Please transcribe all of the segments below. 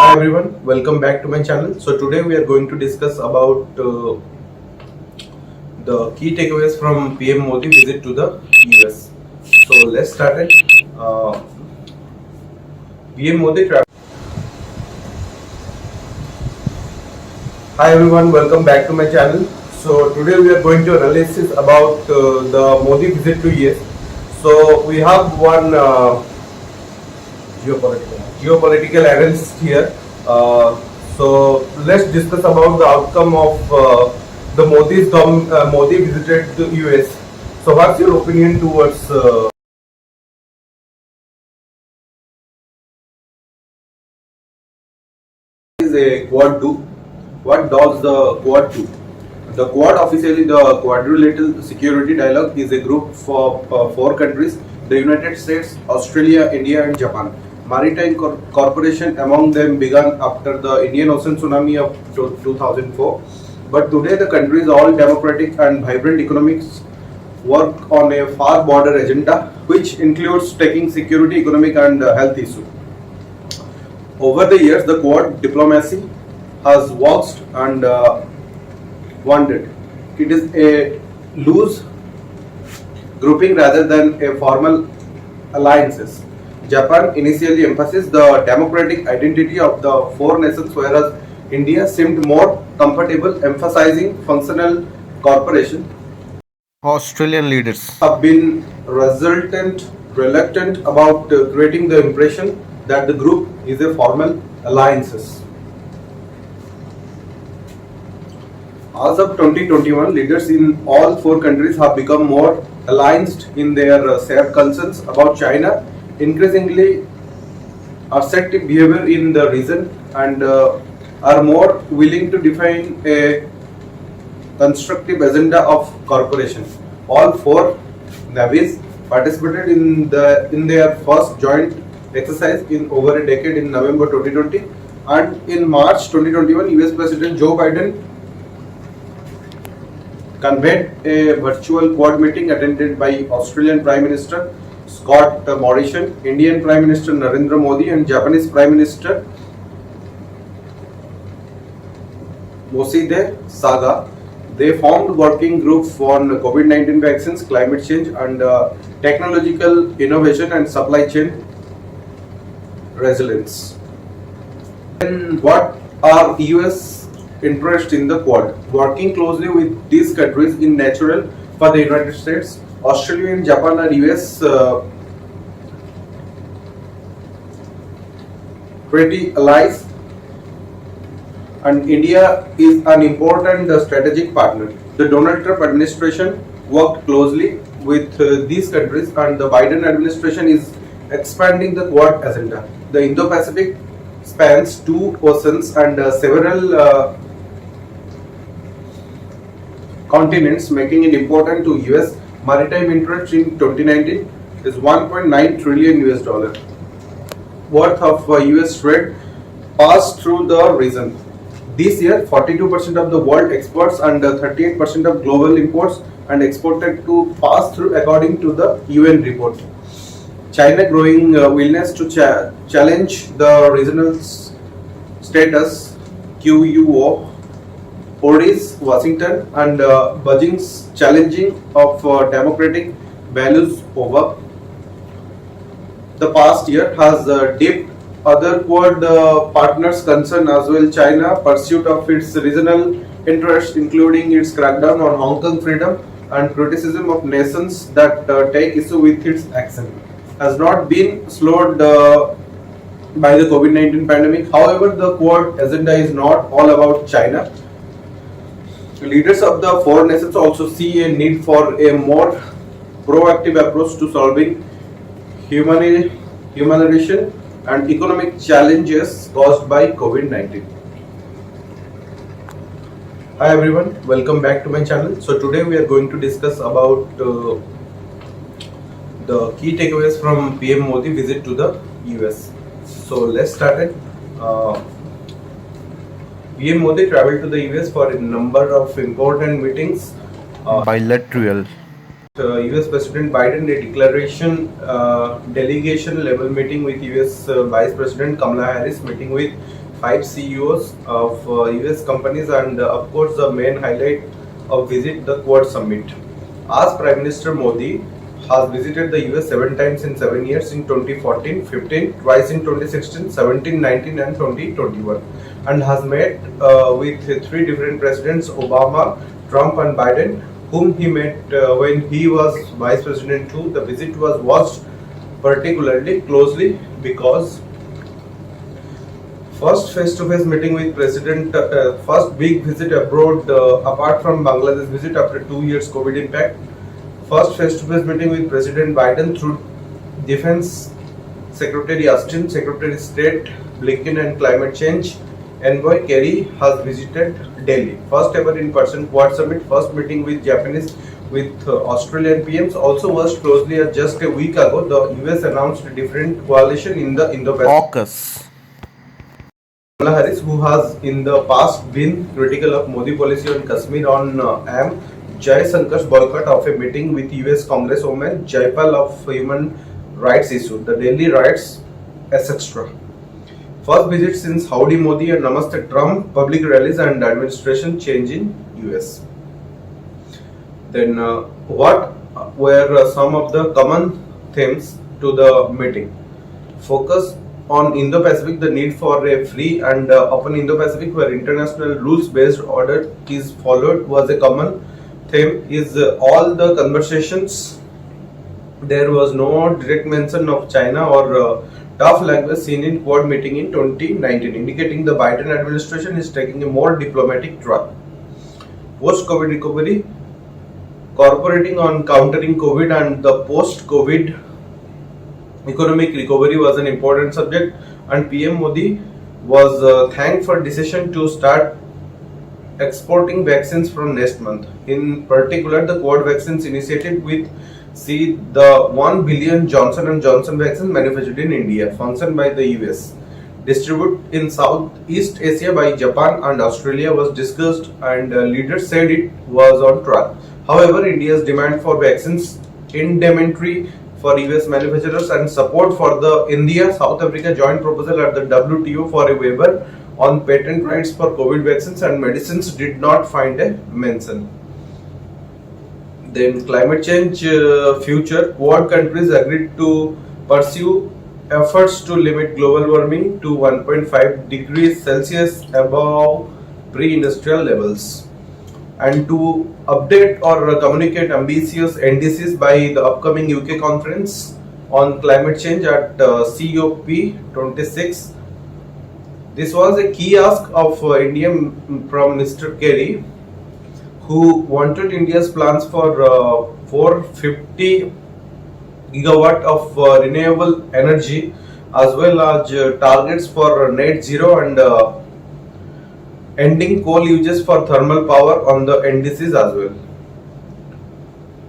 Hi everyone, welcome back to my channel. So today we are going to discuss about the key takeaways from PM Modi visit to the US. So let's start it. Uh, PM Modi travel. Hi everyone, welcome back to my channel. So today we are going to analysis about the Modi visit to US. So we have one geopolitical analyst here. So let's discuss about the outcome of the Modi visited to US. So what's your opinion towards is a Quad do? What does the Quad do? The Quad, officially the Quadrilateral Security Dialogue, is a group of four countries: the United States, Australia, India, and Japan. Maritime cooperation among them began after the Indian Ocean tsunami of 2004. But today, the countries, all democratic and vibrant economics, work on a far broader agenda, which includes taking security, economic, and health issues. Over the years, the Quad diplomacy has waxed and wanted. It is a loose grouping rather than a formal alliances. Japan initially emphasized the democratic identity of the four nations, whereas India seemed more comfortable emphasizing functional cooperation. Australian leaders. Have been reluctant about creating the impression that the group is a formal alliances. As of 2021, leaders in all four countries have become more aligned in their shared concerns about China, increasingly assertive behavior in the region, and are more willing to define a constructive agenda of cooperation. All four navies participated in their first joint exercise in over a decade in November 2020, and in March 2021, US President Joe Biden convened a virtual Quad meeting attended by Australian Prime Minister Scott Morrison, Indian Prime Minister Narendra Modi, and Japanese Prime Minister Yoshihide Suga. They formed working groups on COVID-19 vaccines, climate change, and technological innovation and supply chain resilience. And what are US interests in the Quad? Working closely with these countries in natural for the United States, Australia and Japan are US treaty allies, and India is an important strategic partner. The Donald Trump administration worked closely with these countries, and the Biden administration is expanding the Quad agenda. The Indo-Pacific spans two oceans and several continents, making it important to US. Maritime interest in 2019 is 1.9 trillion US dollar worth of US trade passed through the region. This year, 42% of the world exports and 38% of global imports and exported to pass through, according to the UN report. China growing willingness to challenge the regional status quo, Odis, Washington, and Beijing's challenging of democratic values over the past year has dipped other Quad partners' concern as well. China pursuit of its regional interests, including its crackdown on Hong Kong freedom and criticism of nations that take issue with its action, has not been slowed by the COVID-19 pandemic. However, the Quad agenda is not all about China. Leaders of the four nations also see a need for a more proactive approach to solving humanitarian and economic challenges caused by COVID-19. Hi everyone, welcome back to my channel. So today we are going to discuss about the key takeaways from PM Modi visit to the US. So let's start it. PM Modi traveled to the US for a number of important meetings. Bilateral. US President Biden a declaration delegation level meeting with US Vice President Kamala Harris, meeting with five CEOs of US companies, and of course, the main highlight of visit the Quad Summit. As Prime Minister Modi has visited the US 7 times in 7 years in 2014, 15, twice in 2016, 17, 19, and 2021, and has met with three different presidents: Obama, Trump, and Biden, whom he met when he was Vice President too. The visit was watched particularly closely because first face-to-face meeting with President, first big visit abroad apart from Bangladesh visit after 2 years COVID impact. First face-to-face meeting with President Biden through Defense Secretary Austin, Secretary State Blinken, and Climate Change Envoy Kerry has visited Delhi. First ever in-person Quad Summit. First meeting with Japanese with Australian PMs. Also watched closely as just a week ago, the US announced a different coalition in the Indo-Pacific. AUKUS. Kamala Harris, who has in the past been critical of Modi policy on Kashmir on AM, Jai Sankar's boycott of a meeting with US Congresswoman Jaipal of human rights issue, the Delhi riots, etc. First visit since Howdy Modi and Namaste Trump public rallies and administration change in US. Then what were some of the common themes to the meeting? Focus on Indo-Pacific, the need for a free and open Indo-Pacific where international rules-based order is followed was a common theme. Is all the conversations, there was no direct mention of China or tough language seen in Quad meeting in 2019, indicating the Biden administration is taking a more diplomatic track. Post-COVID recovery, cooperating on countering COVID and the post-COVID economic recovery was an important subject, and PM Modi was thanked for decision to start exporting vaccines from next month. In particular, the Quad Vaccines Initiative with see the 1 billion Johnson & Johnson vaccine manufactured in India, functioned by the US, distributed in Southeast Asia by Japan and Australia was discussed, and leaders said it was on track. However, India's demand for vaccines indemnity for US manufacturers and support for the India-South Africa joint proposal at the WTO for a waiver on patent rights for COVID vaccines and medicines did not find a mention. Then climate change future, Quad countries agreed to pursue efforts to limit global warming to 1.5 degrees Celsius above pre-industrial levels, and to update or communicate ambitious NDCs by the upcoming UK conference on climate change at COP26. This was a key ask of India from Mr. Kerry, who wanted India's plans for 450 gigawatt of renewable energy as well as targets for net zero and ending coal uses for thermal power on the NDCs as well.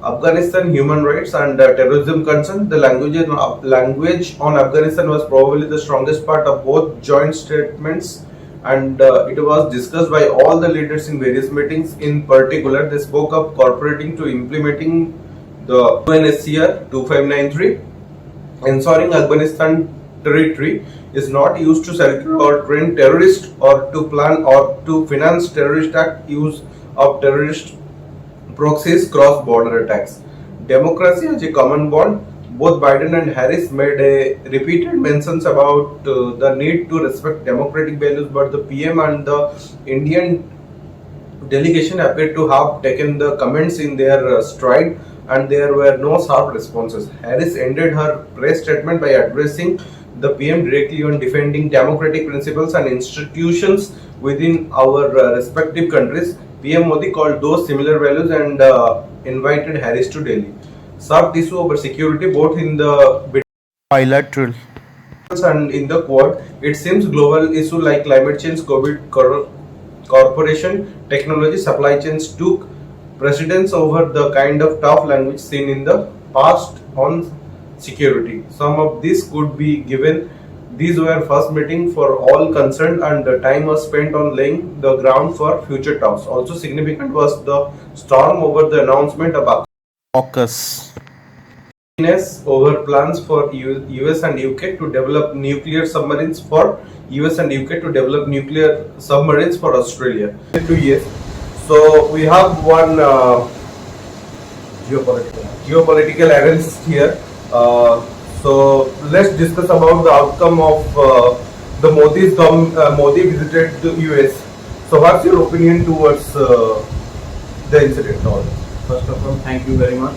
Afghanistan human rights and terrorism concern. The language on Afghanistan was probably the strongest part of both joint statements, and it was discussed by all the leaders in various meetings. In particular, they spoke of cooperating to implementing the UNSCR 2593, ensuring Afghanistan territory is not used to shelter or train terrorists or to plan or to finance terrorist act, use of terrorist proxies, cross-border attacks. Democracy as a common bond. Both Biden and Harris made a repeated mentions about the need to respect democratic values, but the PM and the Indian delegation appeared to have taken the comments in their stride, and there were no sharp responses. Harris ended her press statement by addressing the PM directly on defending democratic principles and institutions within our respective countries. PM Modi called those similar values and invited Harris to Delhi. Sharp issue over security both in the Bilateral. and in the Quad. It seems global issue like climate change, COVID, corporation, technology, supply chains took precedence over the kind of tough language seen in the past on security. Some of this could be given. These were first meeting for all concerned, and the time was spent on laying the ground for future talks. Also significant was the storm over the announcement of AUKUS. over plans for US and UK to develop nuclear submarines for US and UK to develop nuclear submarines for Australia. 2 years. So we have one geopolitical analyst here. So let's discuss about the outcome of the Modi visited to US. So what's your opinion towards the incident? First of all, thank you very much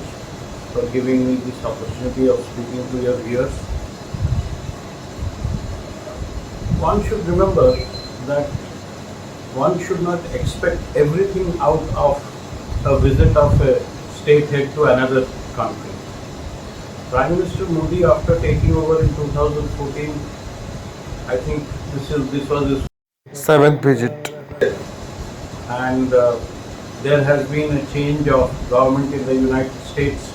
for giving me this opportunity of speaking to your viewers. One should remember that one should not expect everything out of a visit of a state head to another country. Prime Minister Modi, after taking over in 2014, I think this was his, Seventh visit. and there has been a change of government in the United States.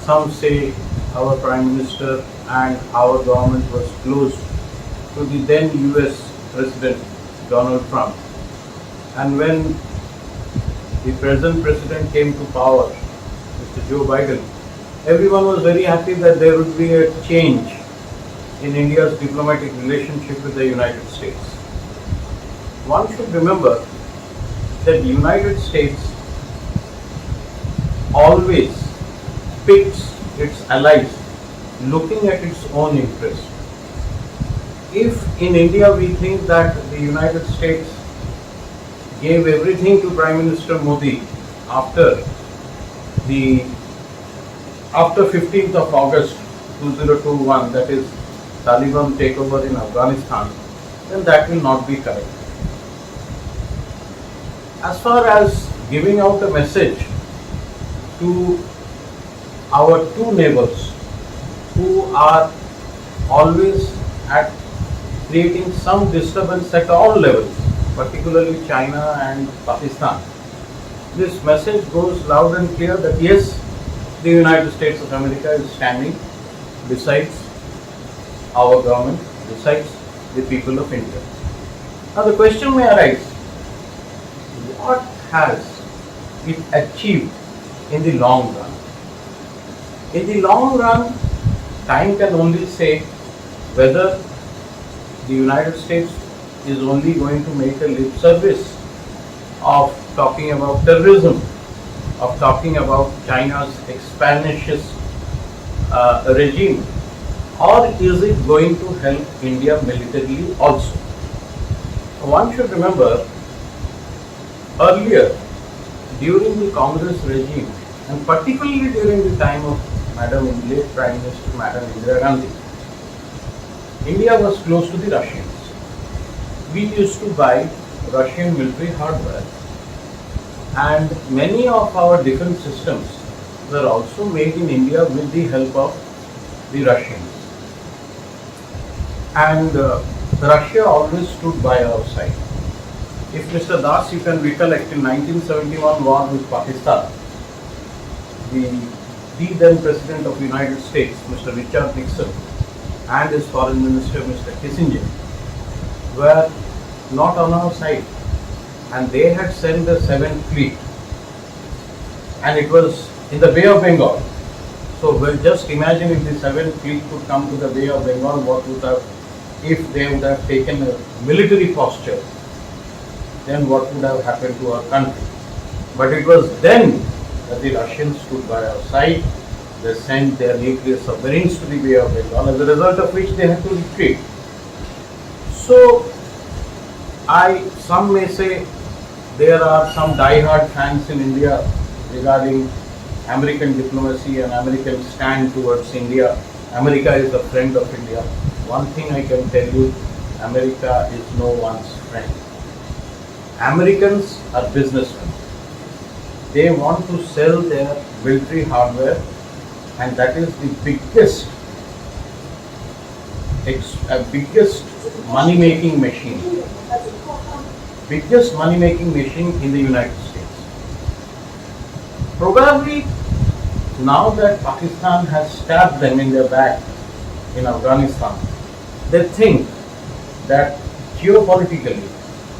Some say our Prime Minister and our government was close to the then US President Donald Trump. And when the present President came to power, Mr. Joe Biden, everyone was very happy that there would be a change in India's diplomatic relationship with the United States. One should remember that the United States always picks its allies looking at its own interest. If in India we think that the United States gave everything to Prime Minister Modi after 15th of August 2021, that is Taliban takeover in Afghanistan, then that will not be correct. As far as giving out a message to our two neighbors who are always at creating some disturbance at all levels, particularly China and Pakistan, this message goes loud and clear that yes, the United States of America is standing besides our government, besides the people of India. Now the question may arise, what has it achieved in the long run? In the long run, time can only say whether the United States is only going to make a lip service of talking about terrorism, of talking about China's expansionist regime, or is it going to help India militarily also? One should remember, earlier during the Congress regime, and particularly during the time of late Prime Minister Madam Indira Gandhi, India was close to the Russians. We used to buy Russian military hardware, and many of our defense systems were also made in India with the help of the Russians. And Russia always stood by our side. If Mr. Das, you can recollect, in 1971 war with Pakistan, the then President of the United States, Mr. Richard Nixon, and his Foreign Minister, Mr. Kissinger, were not on our side, and they had sent the 7th Fleet, and it was in the Bay of Bengal. So well, just imagine if the 7th Fleet could come to the Bay of Bengal, what would have, if they would have taken a military posture, then what would have happened to our country. But it was then that the Russians stood by our side. They sent their nuclear submarines to the Bay of Bengal, as a result of which they had to retreat. So, some may say there are some die-hard fans in India regarding American diplomacy and American stand towards India. America is a friend of India. One thing I can tell you, America is no one's friend. Americans are businessmen. They want to sell their military hardware, and that is the biggest money-making machine. Biggest money-making machine in the United States. Probably now that Pakistan has stabbed them in their back in Afghanistan, they think that geopolitically,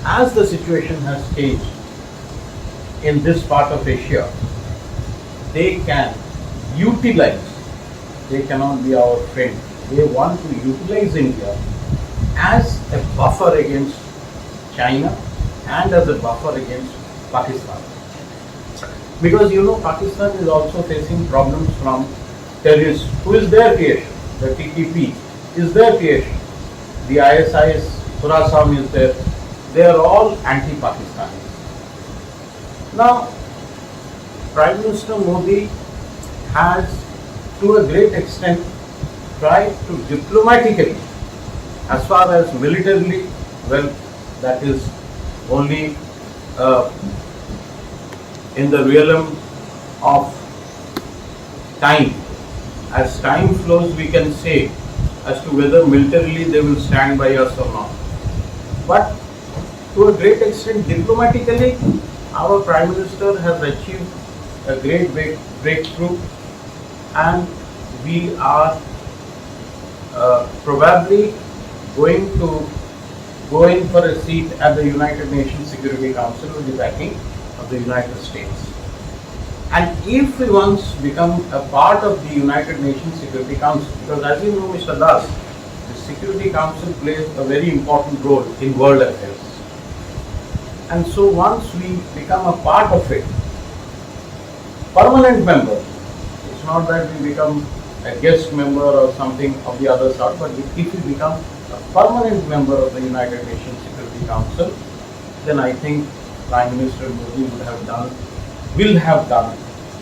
as the situation has changed in this part of Asia, they can utilize, they cannot be our friend, they want to utilize India as a buffer against China and as a buffer against Pakistan. Because you know Pakistan is also facing problems from terrorists who is their creation. The TTP is their creation. The ISIS, Khorasan is there. They are all anti-Pakistani. Now, Prime Minister Modi has to a great extent tried to diplomatically, as far as militarily, well, that is only in the realm of time. As time flows, we can say as to whether militarily they will stand by us or not. But to a great extent, diplomatically, our Prime Minister has achieved a great breakthrough, and we are probably going to go in for a seat at the United Nations Security Council with the backing of the United States. And if we once become a part of the United Nations Security Council, because as you know, Mr. Das, the Security Council plays a very important role in world affairs. And so once we become a part of it, permanent member, it's not that we become a guest member or something of the other sort, but if we become a permanent member of the United Nations Security Council, then I think Prime Minister Modi will have done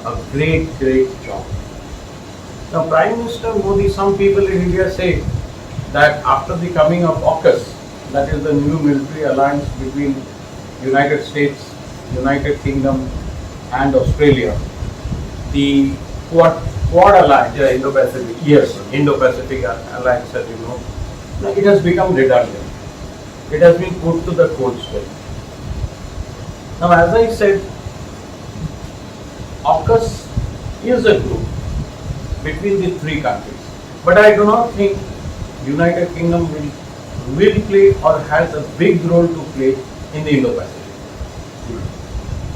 a great job. Now, Prime Minister Modi, some people in India say that after the coming of AUKUS, that is the new military alliance between United States, United Kingdom and Australia, the Quad alliance, Indo-Pacific. yes, Indo-Pacific alliance, as you know, now it has become redundant. It has been put to the cold swell. Now, as I said, AUKUS is a group between the three countries, but I do not think United Kingdom will play or has a big role to play in the Indo-Pacific.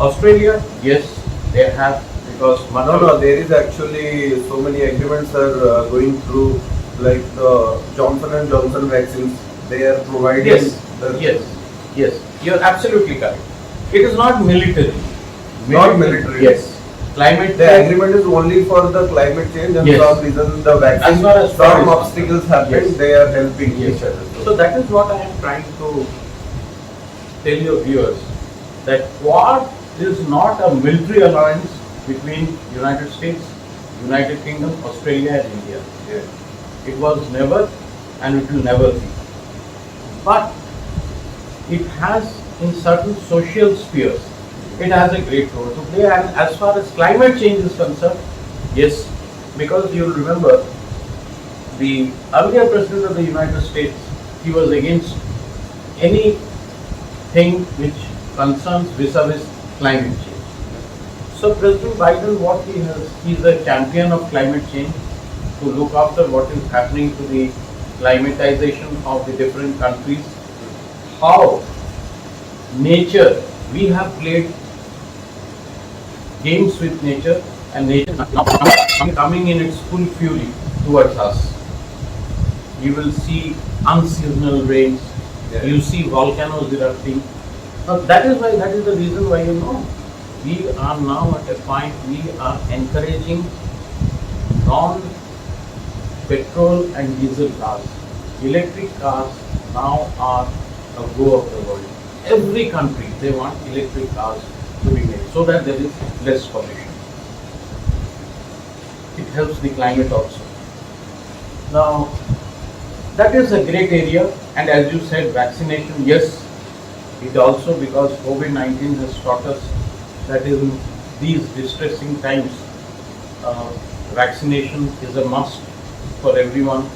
Australia, yes, they have, because No, there is actually so many agreements are going through, like the Johnson and Johnson vaccines. They are providing. Yes, you're absolutely correct. It is not military. Not military. Yes. Climate The change. agreement is only for the climate change, and Yes. some reason the vaccine, As far as some is obstacles happen. Yes. They are helping Yes. each other. So that is what I am trying to tell your viewers, that Quad is not a military alliance between United States, United Kingdom, Australia and India. Yeah. It was never and it will never be. But it has, in certain social spheres, it has a great role to play. And as far as climate change is concerned, yes, because you'll remember the earlier President of the United States, he was against anything which concerns vis-a-vis climate change. So President Biden, what he's a champion of climate change, to look after what is happening to the climatization of the different countries, how nature, we have played games with nature, and nature is now coming in its full fury towards us. You will see unseasonal rains, Yeah. you see volcanoes erupting. Now that is the reason why, you know, we are now at a point, we are encouraging non-petrol and diesel cars. Electric cars now are a go of the world. Every country, they want electric cars to be made so that there is less pollution. It helps the climate also. Now, that is a great area, and as you said, vaccination, yes, it also, because COVID-19 has taught us that in these distressing times, vaccination is a must for everyone.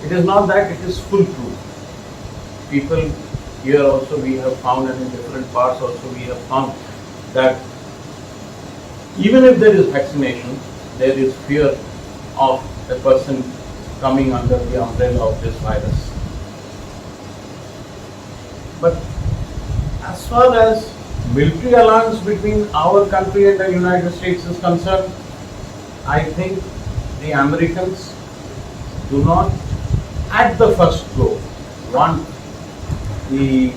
It is not that it is foolproof. People here also we have found, and in different parts also we have found, that even if there is vaccination, there is fear of a person coming under the umbrella of this virus. But as far as military alliance between our country and the United States is concerned, I think the Americans do not, at the first go, want the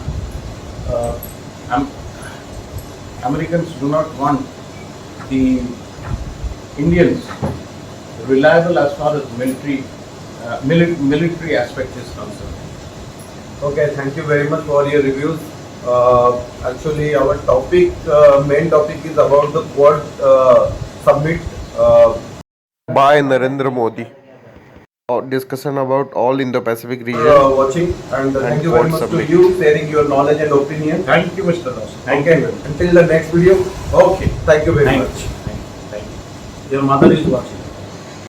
Americans do not want the Indians reliable as far as military aspect is concerned. Okay, thank you very much for your reviews. Actually, our topic, main topic is about the Quad summit. By Narendra Modi. Discussion about all Indo-Pacific region. Watching and thank you very Quad much summit. to you sharing your knowledge and opinion. Thank you, Mr. Ross. Thank Okay, you very much. until the next video. Okay. Thank you very Thank much. you. Thank you. Your mother is watching.